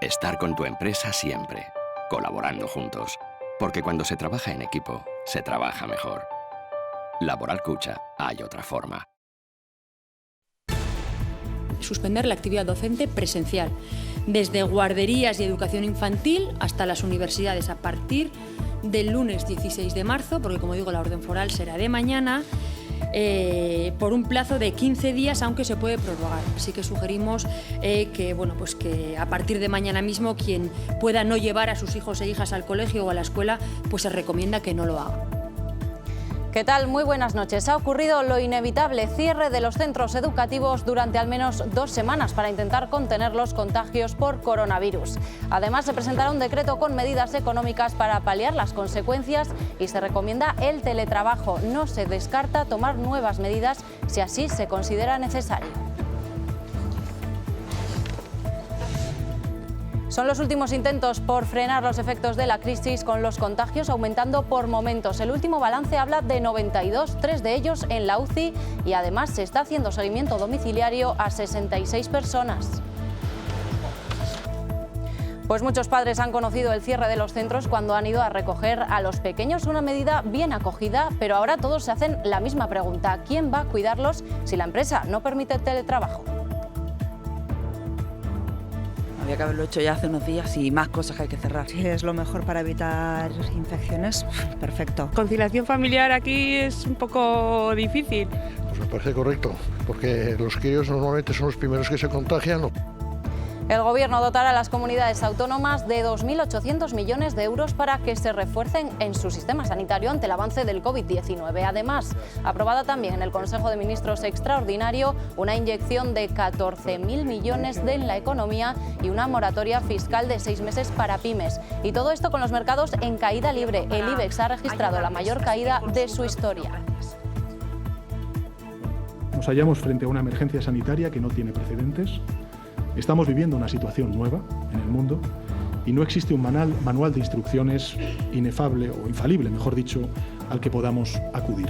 Estar con tu empresa siempre, colaborando juntos. Porque cuando se trabaja en equipo, se trabaja mejor. Laboral Cucha, hay otra forma. Suspender la actividad docente presencial, desde guarderías y educación infantil hasta las universidades a partir del lunes 16 de marzo, porque como digo la orden foral será de mañana, por un plazo de 15 días, aunque se puede prorrogar. Así que sugerimos que a partir de mañana mismo quien pueda no llevar a sus hijos e hijas al colegio o a la escuela, pues se recomienda que no lo haga. ¿Qué tal? Muy buenas noches. Ha ocurrido lo inevitable, cierre de los centros educativos durante al menos 2 semanas para intentar contener los contagios por coronavirus. Además, se presentará un decreto con medidas económicas para paliar las consecuencias y se recomienda el teletrabajo. No se descarta tomar nuevas medidas si así se considera necesario. Son los últimos intentos por frenar los efectos de la crisis, con los contagios aumentando por momentos. El último balance habla de 92, 3 de ellos en la UCI, y además se está haciendo seguimiento domiciliario a 66 personas. Pues muchos padres han conocido el cierre de los centros cuando han ido a recoger a los pequeños, una medida bien acogida, pero ahora todos se hacen la misma pregunta: ¿quién va a cuidarlos si la empresa no permite el teletrabajo? Había que haberlo hecho ya hace unos días y más cosas que hay que cerrar. Si es lo mejor para evitar infecciones, perfecto. Conciliación familiar aquí es un poco difícil. Pues me parece correcto, porque los críos normalmente son los primeros que se contagian. El Gobierno dotará a las comunidades autónomas de 2.800 millones de euros para que se refuercen en su sistema sanitario ante el avance del COVID-19. Además, aprobada también en el Consejo de Ministros extraordinario una inyección de 14.000 millones en la economía y una moratoria fiscal de 6 meses para pymes. Y todo esto con los mercados en caída libre. El IBEX ha registrado la mayor caída de su historia. Nos hallamos frente a una emergencia sanitaria que no tiene precedentes. Estamos viviendo una situación nueva en el mundo y no existe un manual de instrucciones inefable o infalible, mejor dicho, al que podamos acudir.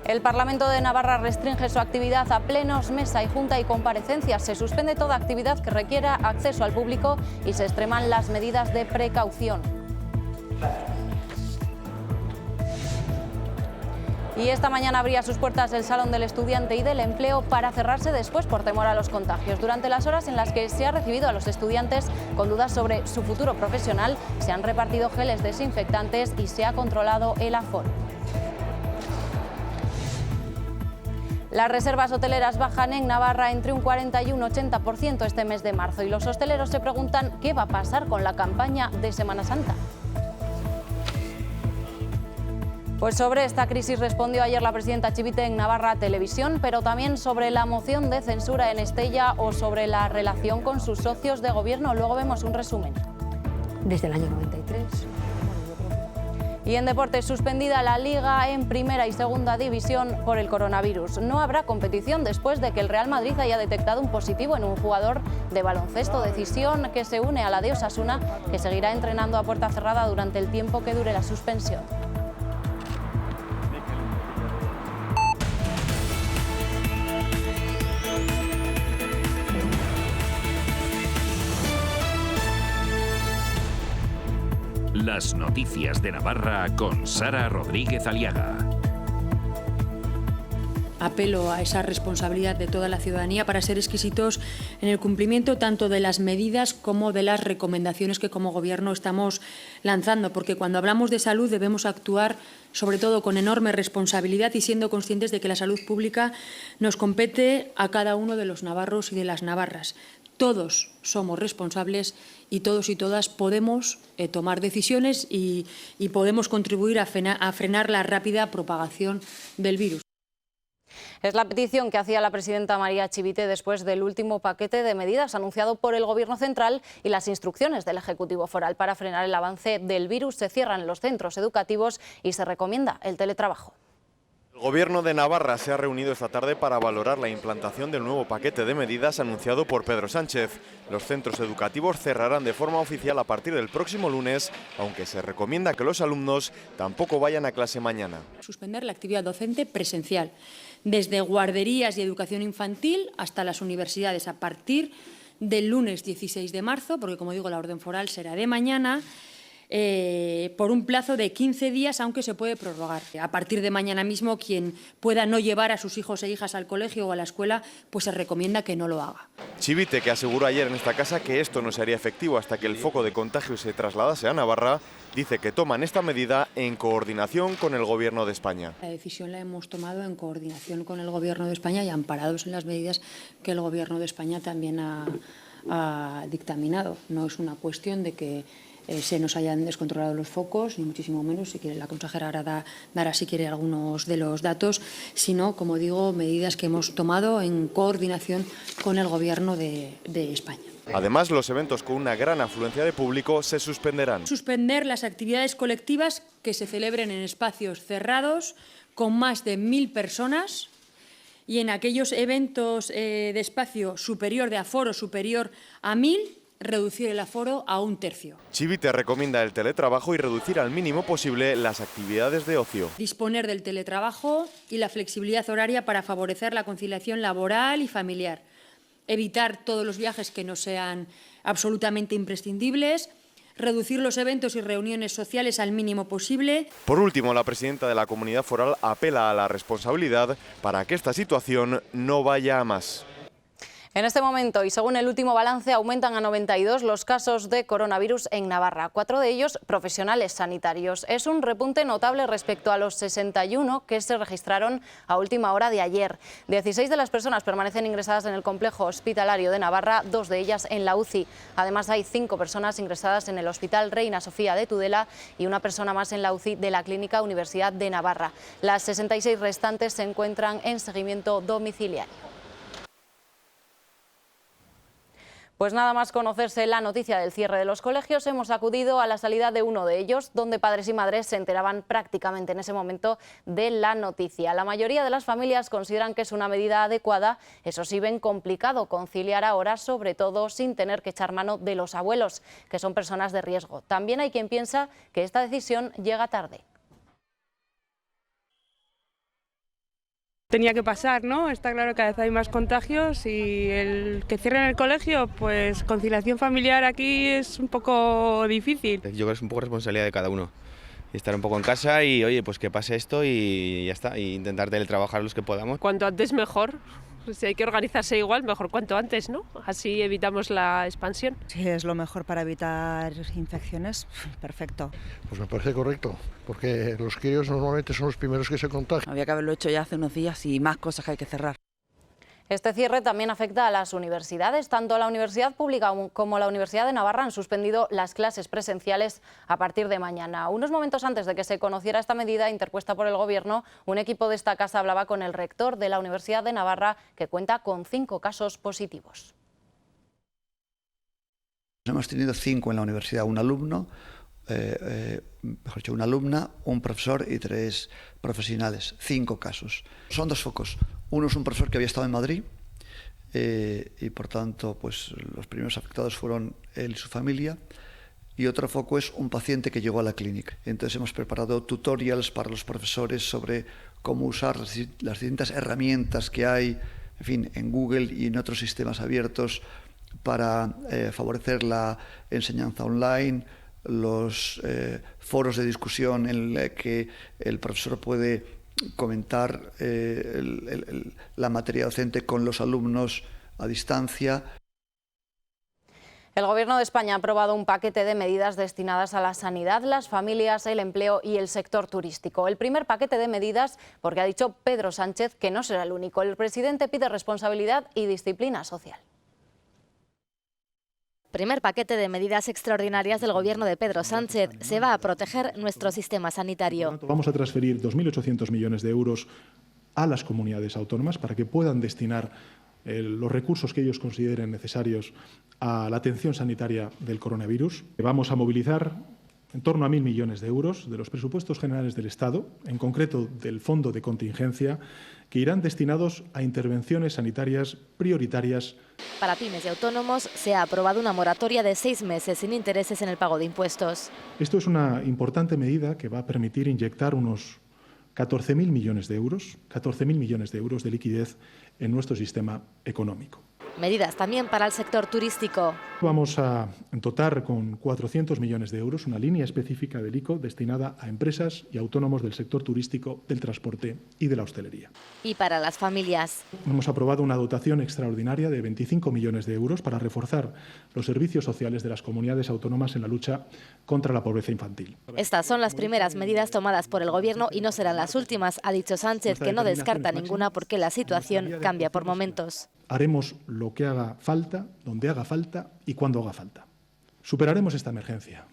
El Parlamento de Navarra restringe su actividad a plenos, mesa y junta y comparecencias. Se suspende toda actividad que requiera acceso al público y se extreman las medidas de precaución. Y esta mañana abría sus puertas el Salón del Estudiante y del Empleo para cerrarse después por temor a los contagios. Durante las horas en las que se ha recibido a los estudiantes con dudas sobre su futuro profesional, se han repartido geles desinfectantes y se ha controlado el aforo. Las reservas hoteleras bajan en Navarra entre un 40 y un 80% este mes de marzo, y los hosteleros se preguntan qué va a pasar con la campaña de Semana Santa. Pues sobre esta crisis respondió ayer la presidenta Chivite en Navarra Televisión, pero también sobre la moción de censura en Estella o sobre la relación con sus socios de gobierno. Luego vemos un resumen. Desde el año 93. Y en deportes, suspendida la Liga en Primera y Segunda División por el coronavirus. No habrá competición después de que el Real Madrid haya detectado un positivo en un jugador de baloncesto. Decisión que se une a la de Osasuna, que seguirá entrenando a puerta cerrada durante el tiempo que dure la suspensión. Las noticias de Navarra con Sara Rodríguez Aliaga. Apelo a esa responsabilidad de toda la ciudadanía para ser exquisitos en el cumplimiento tanto de las medidas como de las recomendaciones que como Gobierno estamos lanzando, porque cuando hablamos de salud debemos actuar sobre todo con enorme responsabilidad y siendo conscientes de que la salud pública nos compete a cada uno de los navarros y de las navarras. Todos somos responsables y todos y todas podemos tomar decisiones y podemos contribuir a frenar la rápida propagación del virus. Es la petición que hacía la presidenta María Chivite después del último paquete de medidas anunciado por el Gobierno central y las instrucciones del Ejecutivo foral para frenar el avance del virus. Se cierran los centros educativos y se recomienda el teletrabajo. El Gobierno de Navarra se ha reunido esta tarde para valorar la implantación del nuevo paquete de medidas anunciado por Pedro Sánchez. Los centros educativos cerrarán de forma oficial a partir del próximo lunes, aunque se recomienda que los alumnos tampoco vayan a clase mañana. Suspender la actividad docente presencial, desde guarderías y educación infantil hasta las universidades, a partir del lunes 16 de marzo, porque como digo la orden foral será de mañana, por un plazo de 15 días, aunque se puede prorrogar. A partir de mañana mismo, quien pueda no llevar a sus hijos e hijas al colegio o a la escuela, pues se recomienda que no lo haga. Chivite, que aseguró ayer en esta casa que esto no se haría efectivo hasta que el foco de contagio se trasladase a Navarra, dice que toman esta medida en coordinación con el Gobierno de España. La decisión la hemos tomado en coordinación con el Gobierno de España y amparados en las medidas que el Gobierno de España también ha dictaminado. No es una cuestión de que se nos hayan descontrolado los focos, ni muchísimo menos, si quiere la consejera ahora dará si quiere algunos de los datos, sino, como digo, medidas que hemos tomado en coordinación con el Gobierno de España. Además, los eventos con una gran afluencia de público se suspenderán. Suspender las actividades colectivas que se celebren en espacios cerrados con más de 1000 personas y en aquellos eventos de espacio superior, de aforo superior a 1000, reducir el aforo a 1/3. Chivite recomienda el teletrabajo y reducir al mínimo posible las actividades de ocio. Disponer del teletrabajo y la flexibilidad horaria para favorecer la conciliación laboral y familiar. Evitar todos los viajes que no sean absolutamente imprescindibles. Reducir los eventos y reuniones sociales al mínimo posible. Por último, la presidenta de la Comunidad Foral apela a la responsabilidad para que esta situación no vaya a más. En este momento, y según el último balance, aumentan a 92 los casos de coronavirus en Navarra, 4 de ellos profesionales sanitarios. Es un repunte notable respecto a los 61 que se registraron a última hora de ayer. 16 de las personas permanecen ingresadas en el complejo hospitalario de Navarra, 2 de ellas en la UCI. Además, hay 5 personas ingresadas en el Hospital Reina Sofía de Tudela y una persona más en la UCI de la Clínica Universidad de Navarra. Las 66 restantes se encuentran en seguimiento domiciliario. Pues nada más conocerse la noticia del cierre de los colegios, hemos acudido a la salida de uno de ellos, donde padres y madres se enteraban prácticamente en ese momento de la noticia. La mayoría de las familias consideran que es una medida adecuada, eso sí ven complicado conciliar ahora, sobre todo sin tener que echar mano de los abuelos, que son personas de riesgo. También hay quien piensa que esta decisión llega tarde. Tenía que pasar, ¿no? Está claro que cada vez hay más contagios y el que cierren el colegio, pues conciliación familiar aquí es un poco difícil. Yo creo que es un poco responsabilidad de cada uno. Y estar un poco en casa y, oye, pues que pase esto y ya está. Y intentar teletrabajar los que podamos. Cuanto antes mejor. Si hay que organizarse igual, mejor cuanto antes, ¿no? Así evitamos la expansión. Si es lo mejor para evitar infecciones, perfecto. Pues me parece correcto, porque los críos normalmente son los primeros que se contagian. Había que haberlo hecho ya hace unos días y más cosas que hay que cerrar. Este cierre también afecta a las universidades. Tanto la Universidad Pública como la Universidad de Navarra han suspendido las clases presenciales a partir de mañana. Unos momentos antes de que se conociera esta medida interpuesta por el Gobierno, un equipo de esta casa hablaba con el rector de la Universidad de Navarra, que cuenta con 5 casos positivos. Hemos tenido 5 en la universidad, un alumno, mejor dicho, una alumna, un profesor y 3 profesionales, 5 casos. Son 2 focos. Uno es un profesor que había estado en Madrid y por tanto pues, los primeros afectados fueron él y su familia. Y otro foco es un paciente que llegó a la clínica. Entonces hemos preparado tutorials para los profesores sobre cómo usar las distintas herramientas que hay, en fin, en Google y en otros sistemas abiertos para favorecer la enseñanza online, los foros de discusión en los que el profesor puede comentar la materia docente con los alumnos a distancia. El Gobierno de España ha aprobado un paquete de medidas destinadas a la sanidad, las familias, el empleo y el sector turístico. El primer paquete de medidas, porque ha dicho Pedro Sánchez que no será el único. El presidente pide responsabilidad y disciplina social. Primer paquete de medidas extraordinarias del Gobierno de Pedro Sánchez. Se va a proteger nuestro sistema sanitario. Vamos a transferir 2.800 millones de euros a las comunidades autónomas para que puedan destinar los recursos que ellos consideren necesarios a la atención sanitaria del coronavirus. Vamos a movilizar en torno a 1.000 millones de euros de los presupuestos generales del Estado, en concreto del Fondo de Contingencia, que irán destinados a intervenciones sanitarias prioritarias. Para pymes y autónomos se ha aprobado una moratoria de 6 meses sin intereses en el pago de impuestos. Esto es una importante medida que va a permitir inyectar unos 14.000 millones de euros, 14.000 millones de euros de liquidez en nuestro sistema económico. Medidas también para el sector turístico. Vamos a dotar con 400 millones de euros una línea específica del ICO destinada a empresas y autónomos del sector turístico, del transporte y de la hostelería. Y para las familias. Hemos aprobado una dotación extraordinaria de 25 millones de euros para reforzar los servicios sociales de las comunidades autónomas en la lucha contra la pobreza infantil. Estas son las primeras medidas tomadas por el Gobierno y no serán las últimas, ha dicho Sánchez, que no descarta ninguna porque la situación cambia por momentos. Haremos lo que haga falta, donde haga falta y cuando haga falta. Superaremos esta emergencia,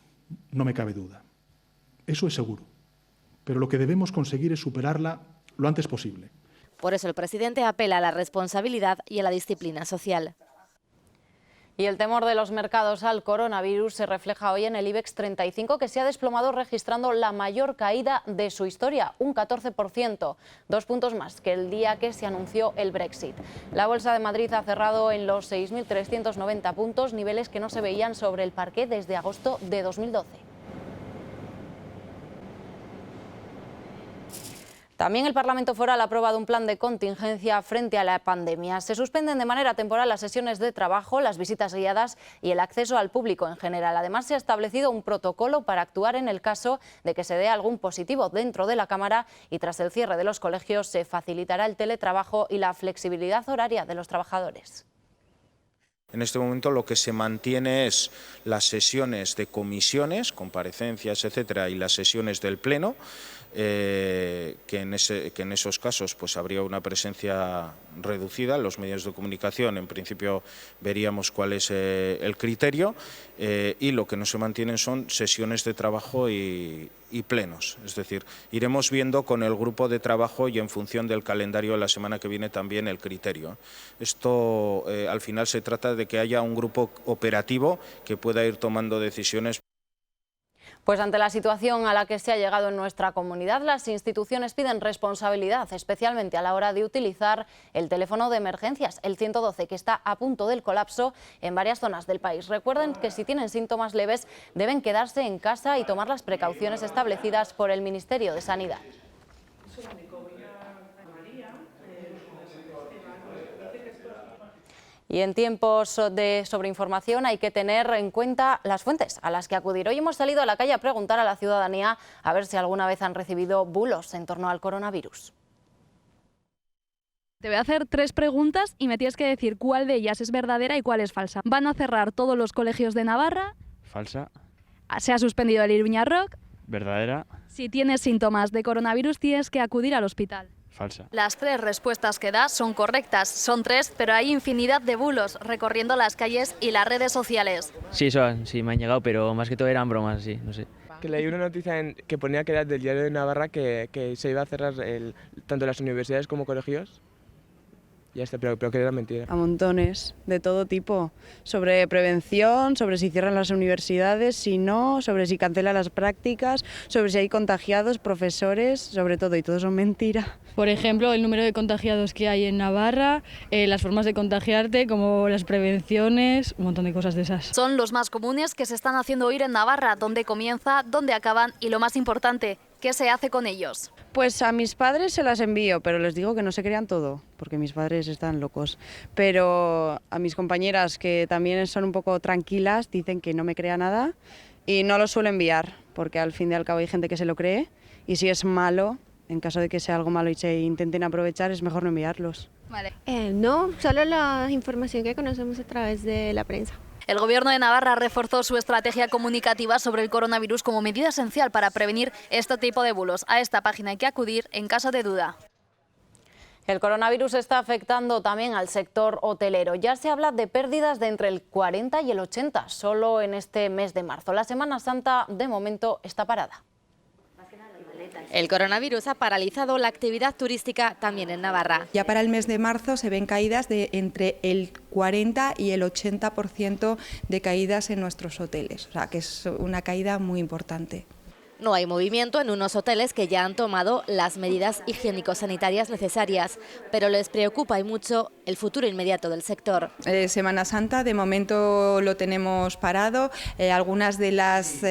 no me cabe duda. Eso es seguro. Pero lo que debemos conseguir es superarla lo antes posible. Por eso el presidente apela a la responsabilidad y a la disciplina social. Y el temor de los mercados al coronavirus se refleja hoy en el IBEX 35, que se ha desplomado registrando la mayor caída de su historia, un 14%, 2 puntos más que el día que se anunció el Brexit. La Bolsa de Madrid ha cerrado en los 6.390 puntos, niveles que no se veían sobre el parqué desde agosto de 2012. También el Parlamento Foral ha aprobado un plan de contingencia frente a la pandemia. Se suspenden de manera temporal las sesiones de trabajo, las visitas guiadas y el acceso al público en general. Además, se ha establecido un protocolo para actuar en el caso de que se dé algún positivo dentro de la Cámara y tras el cierre de los colegios se facilitará el teletrabajo y la flexibilidad horaria de los trabajadores. En este momento lo que se mantiene es las sesiones de comisiones, comparecencias, etcétera, y las sesiones del Pleno, que en esos casos pues habría una presencia reducida. Los medios de comunicación, en principio, veríamos cuál es el criterio, y lo que no se mantienen son sesiones de trabajo y plenos. Es decir, iremos viendo con el grupo de trabajo y en función del calendario de la semana que viene también el criterio. Esto al final se trata de que haya un grupo operativo que pueda ir tomando decisiones. Pues ante la situación a la que se ha llegado en nuestra comunidad, las instituciones piden responsabilidad, especialmente a la hora de utilizar el teléfono de emergencias, el 112, que está a punto del colapso en varias zonas del país. Recuerden que si tienen síntomas leves deben quedarse en casa y tomar las precauciones establecidas por el Ministerio de Sanidad. Y en tiempos de sobreinformación hay que tener en cuenta las fuentes a las que acudir. Hoy hemos salido a la calle a preguntar a la ciudadanía a ver si alguna vez han recibido bulos en torno al coronavirus. Te voy a hacer 3 preguntas y me tienes que decir cuál de ellas es verdadera y cuál es falsa. ¿Van a cerrar todos los colegios de Navarra? Falsa. ¿Se ha suspendido el Iruña Rock? Verdadera. Si tienes síntomas de coronavirus tienes que acudir al hospital. Falsa. Las 3 respuestas que das son correctas, son 3, pero hay infinidad de bulos recorriendo las calles y las redes sociales. Sí, sí, me han llegado, pero más que todo eran bromas, sí, no sé. Que leí una noticia que ponía que era del Diario de Navarra que se iba a cerrar tanto las universidades como colegios. Ya está, pero que era mentira. A montones, de todo tipo, sobre prevención, sobre si cierran las universidades, si no, sobre si cancelan las prácticas, sobre si hay contagiados, profesores, sobre todo, y todo son mentiras. Por ejemplo, el número de contagiados que hay en Navarra, las formas de contagiarte, como las prevenciones, un montón de cosas de esas. Son los más comunes que se están haciendo oír en Navarra, dónde comienza, dónde acaban y lo más importante, ¿qué se hace con ellos? Pues a mis padres se las envío, pero les digo que no se crean todo, porque mis padres están locos. Pero a mis compañeras, que también son un poco tranquilas, dicen que no me crea nada y no lo suelo enviar, porque al fin y al cabo hay gente que se lo cree y si es malo, en caso de que sea algo malo y se intenten aprovechar, es mejor no enviarlos. Vale. No, solo la información que conocemos a través de la prensa. El Gobierno de Navarra reforzó su estrategia comunicativa sobre el coronavirus como medida esencial para prevenir este tipo de bulos. A esta página hay que acudir en caso de duda. El coronavirus está afectando también al sector hotelero. Ya se habla de pérdidas de entre el 40 y el 80 solo en este mes de marzo. La Semana Santa, de momento, está parada. El coronavirus ha paralizado la actividad turística también en Navarra. Ya para el mes de marzo se ven caídas de entre el 40 y el 80% de caídas en nuestros hoteles, o sea que es una caída muy importante. No hay movimiento en unos hoteles que ya han tomado las medidas higiénico-sanitarias necesarias, pero les preocupa y mucho el futuro inmediato del sector. Semana Santa, de momento lo tenemos parado. Algunas de las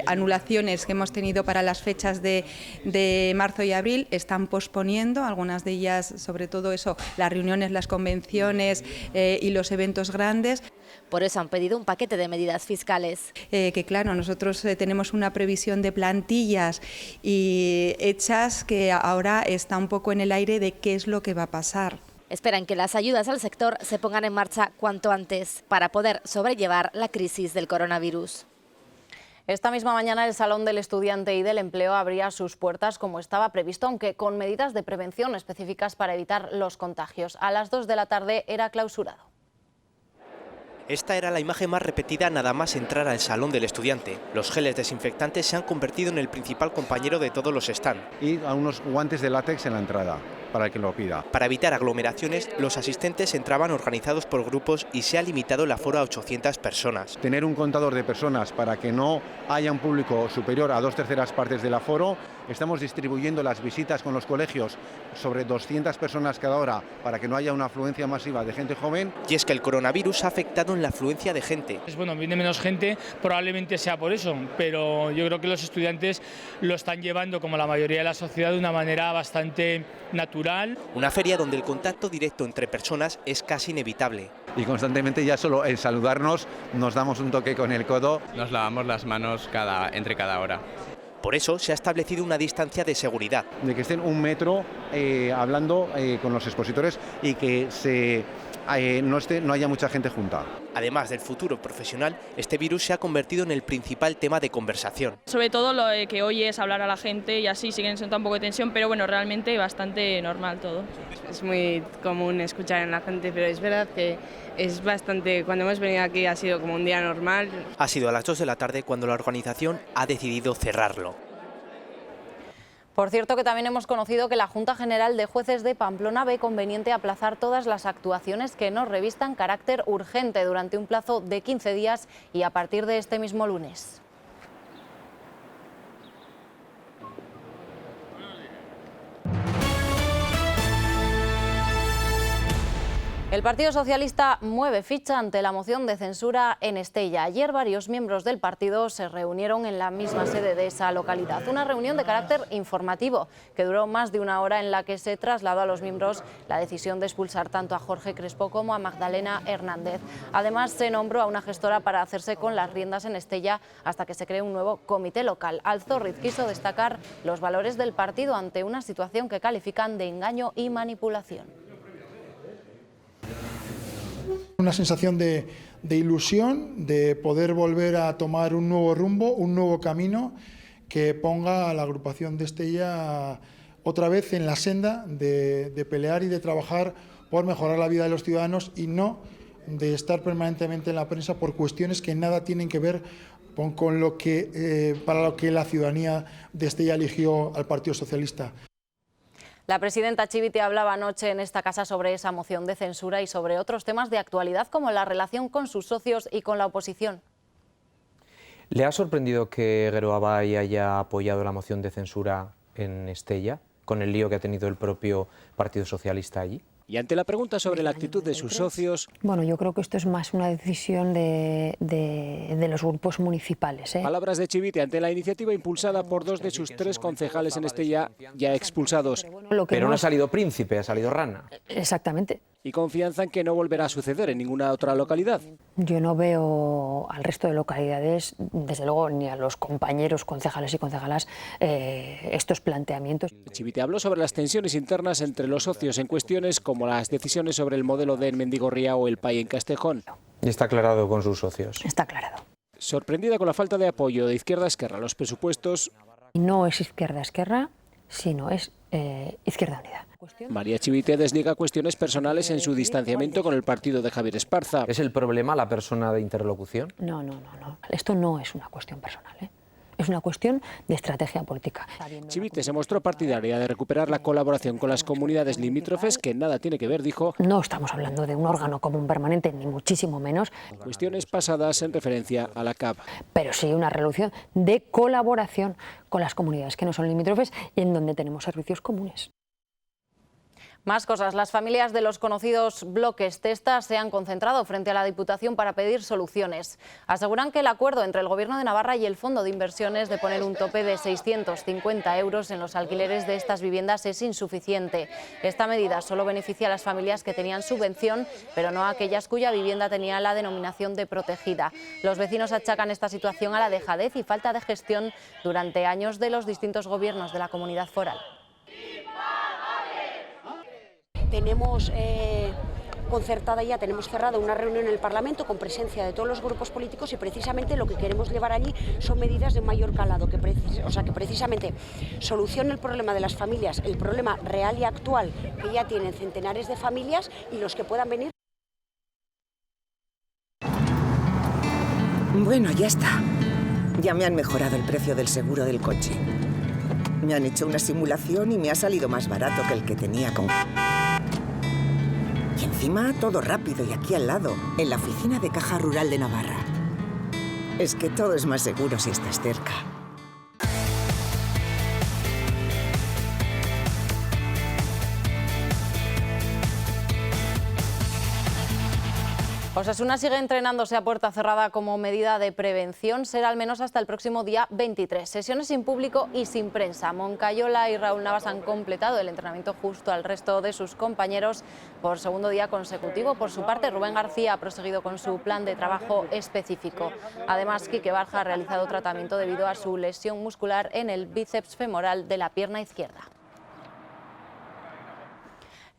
anulaciones que hemos tenido para las fechas de marzo y abril están posponiendo, algunas de ellas, sobre todo eso, las reuniones, las convenciones y los eventos grandes. Por eso han pedido un paquete de medidas fiscales. Que claro, nosotros tenemos una previsión de plantillas y hechas que ahora está un poco en el aire de qué es lo que va a pasar. Esperan que las ayudas al sector se pongan en marcha cuanto antes para poder sobrellevar la crisis del coronavirus. Esta misma mañana el Salón del Estudiante y del Empleo abría sus puertas como estaba previsto, aunque con medidas de prevención específicas para evitar los contagios. A las 2 de la tarde era clausurado. Esta era la imagen más repetida nada más entrar al Salón del Estudiante. Los geles desinfectantes se han convertido en el principal compañero de todos los stands. Y a unos guantes de látex en la entrada, para el que lo pida. Para evitar aglomeraciones, los asistentes entraban organizados por grupos y se ha limitado el aforo a 800 personas. Tener un contador de personas para que no haya un público superior a 2/3 partes del aforo. Estamos distribuyendo las visitas con los colegios sobre 200 personas cada hora para que no haya una afluencia masiva de gente joven. Y es que el coronavirus ha afectado en la afluencia de gente. Bueno, viene menos gente, probablemente sea por eso, pero yo creo que los estudiantes lo están llevando, como la mayoría de la sociedad, de una manera bastante natural. Una feria donde el contacto directo entre personas es casi inevitable. Y constantemente ya solo el saludarnos nos damos un toque con el codo. Nos lavamos las manos entre cada hora. Por eso se ha establecido una distancia de seguridad. De que estén 1 metro hablando con los expositores y que no haya mucha gente junta. Además del futuro profesional, este virus se ha convertido en el principal tema de conversación. Sobre todo lo que hoy es hablar a la gente y así siguen siendo un poco de tensión, pero bueno, realmente bastante normal todo. Es muy común escuchar a la gente, pero es verdad que es bastante, cuando hemos venido aquí ha sido como un día normal. Ha sido a las 2 de la tarde cuando la organización ha decidido cerrarlo. Por cierto, que también hemos conocido que la Junta General de Jueces de Pamplona ve conveniente aplazar todas las actuaciones que no revistan carácter urgente durante un plazo de 15 días y a partir de este mismo lunes. El Partido Socialista mueve ficha ante la moción de censura en Estella. Ayer varios miembros del partido se reunieron en la misma sede de esa localidad. Una reunión de carácter informativo que duró más de 1 hora, en la que se trasladó a los miembros la decisión de expulsar tanto a Jorge Crespo como a Magdalena Hernández. Además, se nombró a una gestora para hacerse con las riendas en Estella hasta que se cree un nuevo comité local. Alzorriz quiso destacar los valores del partido ante una situación que califican de engaño y manipulación. Una sensación de ilusión, de poder volver a tomar un nuevo rumbo, un nuevo camino que ponga a la agrupación de Estella otra vez en la senda de pelear y de trabajar por mejorar la vida de los ciudadanos y no de estar permanentemente en la prensa por cuestiones que nada tienen que ver con lo que, para lo que la ciudadanía de Estella eligió al Partido Socialista. La presidenta Chivite hablaba anoche en esta casa sobre esa moción de censura y sobre otros temas de actualidad como la relación con sus socios y con la oposición. ¿Le ha sorprendido que Geroabay haya apoyado la moción de censura en Estella, con el lío que ha tenido el propio Partido Socialista allí? Y ante la pregunta sobre la actitud de sus socios... Bueno, yo creo que esto es más una decisión de los grupos municipales. Palabras de Chivite ante la iniciativa impulsada por 2 de sus 3 concejales en Estella ya expulsados. Pero no ha salido príncipe, ha salido rana. Exactamente. Y confianza en que no volverá a suceder en ninguna otra localidad. Yo no veo al resto de localidades, desde luego ni a los compañeros concejales y concejalas, estos planteamientos. Chivite habló sobre las tensiones internas entre los socios en cuestiones como las decisiones sobre el modelo de Mendigorría o el PAI en Castejón. Y está aclarado con sus socios. Está aclarado. Sorprendida con la falta de apoyo de Izquierda a Esquerra a los presupuestos. No es Izquierda a Esquerra, sino es Izquierda Unida. María Chivite desliga cuestiones personales en su distanciamiento con el partido de Javier Esparza. ¿Es el problema la persona de interlocución? No. Esto no es una cuestión personal. Es una cuestión de estrategia política. Chivite se mostró partidaria de recuperar la colaboración con las comunidades limítrofes, que nada tiene que ver, dijo. No estamos hablando de un órgano común permanente, ni muchísimo menos. Cuestiones pasadas en referencia a la CAP. Pero sí una relación de colaboración con las comunidades que no son limítrofes y en donde tenemos servicios comunes. Más cosas. Las familias de los conocidos bloques Testa se han concentrado frente a la Diputación para pedir soluciones. Aseguran que el acuerdo entre el Gobierno de Navarra y el Fondo de Inversiones de poner un tope de 650 euros en los alquileres de estas viviendas es insuficiente. Esta medida solo beneficia a las familias que tenían subvención, pero no a aquellas cuya vivienda tenía la denominación de protegida. Los vecinos achacan esta situación a la dejadez y falta de gestión durante años de los distintos gobiernos de la comunidad foral. Tenemos concertada ya, tenemos cerrada una reunión en el Parlamento con presencia de todos los grupos políticos y precisamente lo que queremos llevar allí son medidas de mayor calado, que precisamente solucione el problema de las familias, el problema real y actual que ya tienen centenares de familias y los que puedan venir. Bueno, ya está. Ya me han mejorado el precio del seguro del coche. Me han hecho una simulación y me ha salido más barato que el que tenía con... Y encima todo rápido y aquí al lado, en la oficina de Caja Rural de Navarra. Es que todo es más seguro si estás cerca. Osasuna sigue entrenándose a puerta cerrada como medida de prevención. Será al menos hasta el próximo día 23. Sesiones sin público y sin prensa. Moncayola y Raúl Navas han completado el entrenamiento justo al resto de sus compañeros por segundo día consecutivo. Por su parte, Rubén García ha proseguido con su plan de trabajo específico. Además, Quique Barja ha realizado tratamiento debido a su lesión muscular en el bíceps femoral de la pierna izquierda.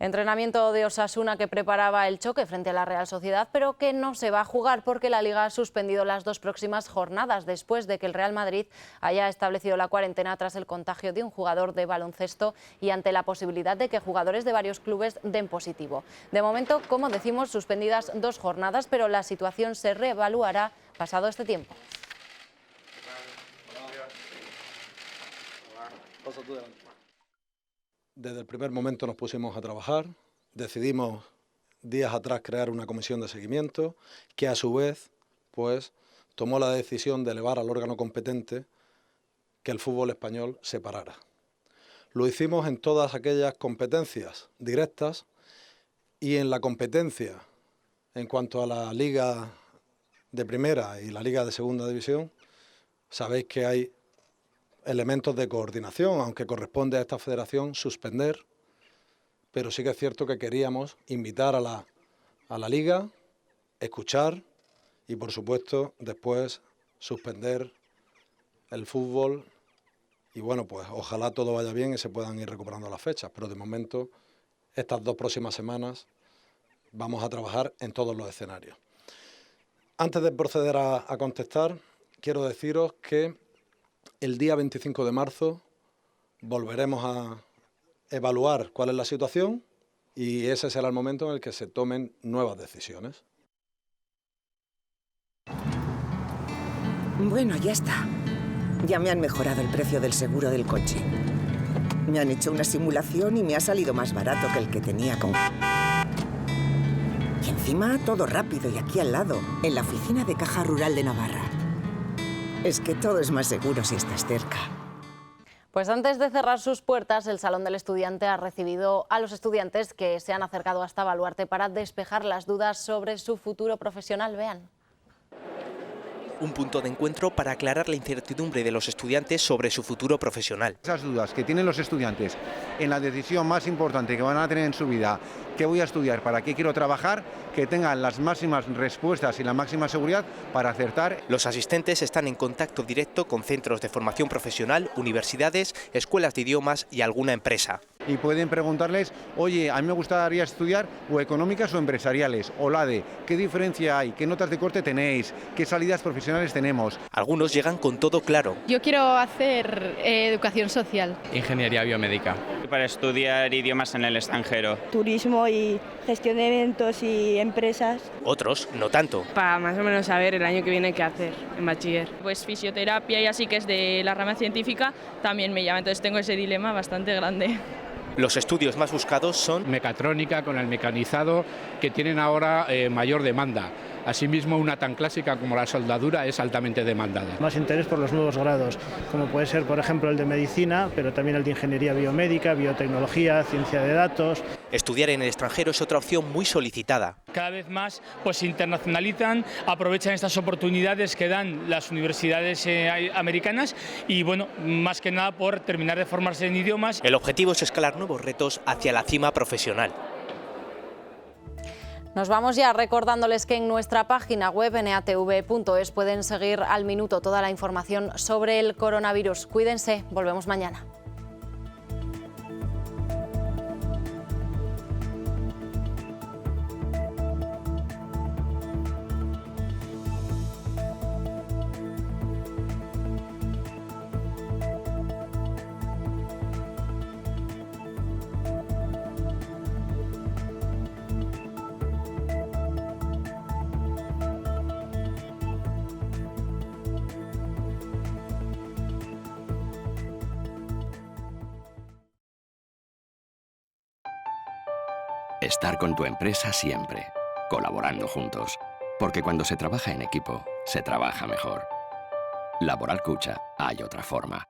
Entrenamiento de Osasuna que preparaba el choque frente a la Real Sociedad, pero que no se va a jugar porque la Liga ha suspendido las 2 próximas jornadas después de que el Real Madrid haya establecido la cuarentena tras el contagio de un jugador de baloncesto y ante la posibilidad de que jugadores de varios clubes den positivo. De momento, como decimos, suspendidas 2 jornadas, pero la situación se reevaluará pasado este tiempo. Desde el primer momento nos pusimos a trabajar, decidimos días atrás crear una comisión de seguimiento que a su vez pues, tomó la decisión de elevar al órgano competente que el fútbol español se parara. Lo hicimos en todas aquellas competencias directas y en la competencia en cuanto a la Liga de Primera y la Liga de Segunda División, sabéis que hay elementos de coordinación, aunque corresponde a esta federación suspender, pero sí que es cierto que queríamos invitar a la Liga, escuchar y, por supuesto, después suspender el fútbol y, bueno, pues ojalá todo vaya bien y se puedan ir recuperando las fechas, pero de momento, estas 2 próximas semanas vamos a trabajar en todos los escenarios. Antes de proceder a contestar, quiero deciros que el día 25 de marzo volveremos a evaluar cuál es la situación y ese será el momento en el que se tomen nuevas decisiones. Bueno, ya está. Ya me han mejorado el precio del seguro del coche. Me han hecho una simulación y me ha salido más barato que el que tenía con... Y encima todo rápido y aquí al lado, en la oficina de Caja Rural de Navarra. Es que todo es más seguro si estás cerca. Pues antes de cerrar sus puertas, el Salón del Estudiante ha recibido a los estudiantes que se han acercado hasta Baluarte para despejar las dudas sobre su futuro profesional. Vean. Un punto de encuentro para aclarar la incertidumbre de los estudiantes sobre su futuro profesional. Esas dudas que tienen los estudiantes en la decisión más importante que van a tener en su vida, qué voy a estudiar, para qué quiero trabajar, que tengan las máximas respuestas y la máxima seguridad para acertar. Los asistentes están en contacto directo con centros de formación profesional, universidades, escuelas de idiomas y alguna empresa. Y pueden preguntarles, oye, a mí me gustaría estudiar o económicas o empresariales, o LADE, ¿qué diferencia hay? ¿Qué notas de corte tenéis? ¿Qué salidas profesionales tenemos? Algunos llegan con todo claro. Yo quiero hacer educación social. Ingeniería biomédica. Para estudiar idiomas en el extranjero. Turismo y gestión de eventos y empresas. Otros no tanto. Para más o menos saber el año que viene qué hacer en bachiller. Pues fisioterapia y así, que es de la rama científica, también me llama, entonces tengo ese dilema bastante grande. Los estudios más buscados son mecatrónica con el mecanizado, que tienen ahora mayor demanda. Asimismo, una tan clásica como la soldadura es altamente demandada. Más interés por los nuevos grados, como puede ser, por ejemplo, el de medicina, pero también el de ingeniería biomédica, biotecnología, ciencia de datos. Estudiar en el extranjero es otra opción muy solicitada. Cada vez más pues, se internacionalizan, aprovechan estas oportunidades que dan las universidades americanas y, bueno, más que nada por terminar de formarse en idiomas. El objetivo es escalar nuevos retos hacia la cima profesional. Nos vamos ya recordándoles que en nuestra página web neatv.es pueden seguir al minuto toda la información sobre el coronavirus. Cuídense, volvemos mañana. Estar con tu empresa siempre, colaborando juntos. Porque cuando se trabaja en equipo, se trabaja mejor. Laboral Cucha, hay otra forma.